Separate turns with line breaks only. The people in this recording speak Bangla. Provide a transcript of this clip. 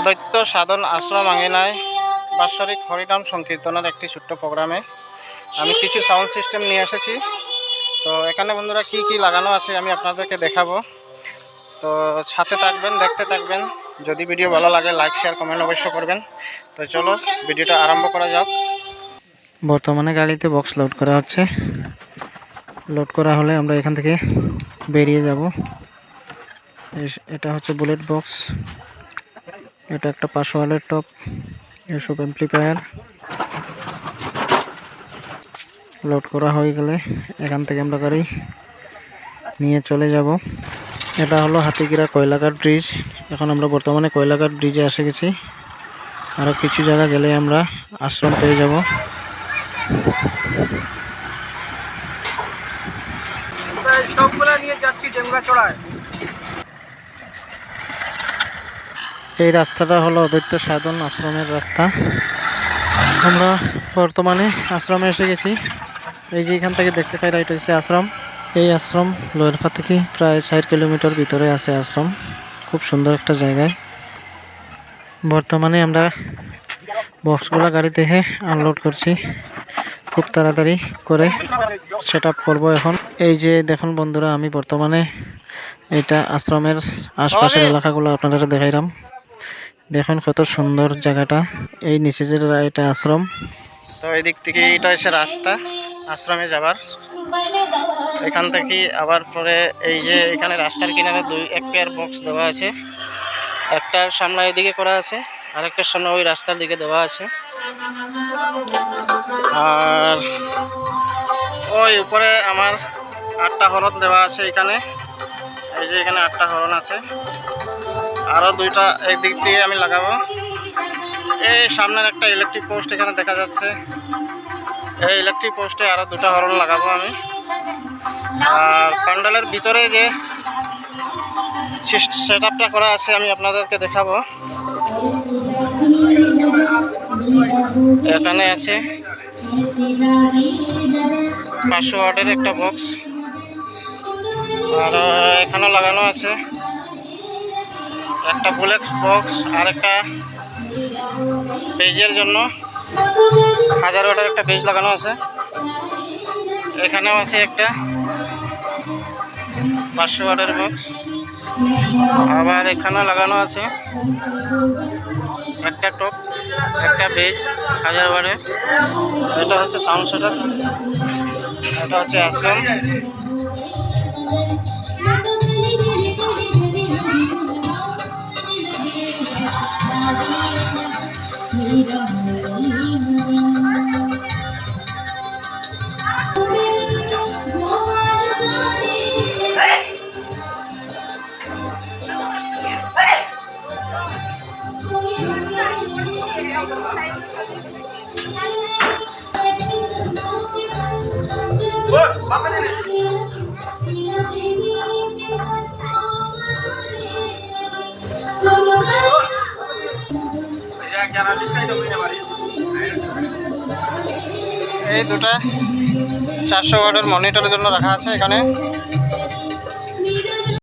অদ্বৈত সাধন আশ্রম আঙিনায় বাৎসরিক হরিনাম সংকীর্তনের একটি ছোট্ট প্রোগ্রামে আমি কিছু সাউন্ড সিস্টেম নিয়ে এসেছি। তো এখানে বন্ধুরা কি কি লাগানো আছে আমি আপনাদেরকে দেখাবো। তো সাথে থাকবেন, দেখতে থাকবেন। যদি ভিডিও ভালো লাগে লাইক শেয়ার কমেন্ট অবশ্য করবেন। তো চলো ভিডিওটা আরম্ভ করা যাক। বর্তমানে গাড়িতে বক্স লোড করা হচ্ছে। লোড করা হলে আমরা এখান থেকে বেরিয়ে যাব। এটা হচ্ছে বুলেট বক্স, এটা একটা 500 ওয়াটের টপ এসব অ্যাম্প্লিফায়ার। লোড করা হয়ে গেলে এখান থেকে আমরা গাড়ি নিয়ে চলে যাব। এটা হলো হাতিগিরা কয়লাঘাট ব্রিজ। এখন আমরা বর্তমানে কয়লাঘাট ব্রিজে এসে গেছি। আরও কিছু জায়গা গেলে আমরা আশ্রম পেয়ে যাব। সবগুলা নিয়ে যাচ্ছি ডেমরাচড়ায়। এই রাস্তাটা হলো অদ্বৈত সাধন আশ্রমের রাস্তা। আমরা বর্তমানে আশ্রমে এসে গেছি। এই যে এখান থেকে দেখতে পাই রাইট হচ্ছে আশ্রম। এই আশ্রম লোয়ারফা থেকে প্রায় 4 কিলোমিটার ভিতরে আছে আশ্রম। খুব সুন্দর একটা জায়গায়। বর্তমানে আমরা বক্সগুলো গাড়ি থেকে আনলোড করছি। খুব তাড়াতাড়ি করে সেট আপ করবো এখন। এই যে দেখুন বন্ধুরা, আমি বর্তমানে এটা আশ্রমের আশপাশের এলাকাগুলো আপনারা দেখাইলাম। দেখুন কত সুন্দর জায়গাটা। এই নিচে যে এটা আশ্রম। তো এই দিক থেকে এটা হচ্ছে রাস্তা আশ্রমে যাবার। এখান থেকে আবার পরে এই যে এখানে রাস্তার কিনারে এক পেয়ার বক্স দেওয়া আছে। একটার সামনে এদিকে করা আছে, আরেকটার সামনে ওই রাস্তার দিকে দেওয়া আছে। আর ওই উপরে আমার 8টা হরন দেওয়া আছে এখানে। এই যে এখানে 8টা হরন আছে। আরও 2টা একদিক দিয়ে আমি লাগাবো। এই সামনের একটা ইলেকট্রিক পোস্ট এখানে দেখা যাচ্ছে। এই ইলেকট্রিক পোস্টে আরও 2টা হরন লাগাবো আমি। আর প্যান্ডেলের ভিতরে যে সেট আপটা করা আছে আমি আপনাদেরকে দেখাবো। এখানে আছে 500 ওয়াটের একটা বক্স। আর এখানেও লাগানো আছে একটা বুলেট বক্স আর একটা বেজের জন্য 1000 ওয়াটের একটা বেজ লাগানো আছে। এখানেও আছে একটা 500 ওয়াটের বক্স। আবার এখানেও লাগানো আছে একটা টপ, একটা বেজ 1000 ওয়াটের। এটা হচ্ছে সাউন্ড সেটআপ। এটা হচ্ছে আশ্রম। এই 2টা 400 ওয়াটের মনিটরের জন্য রাখা আছে এখানে।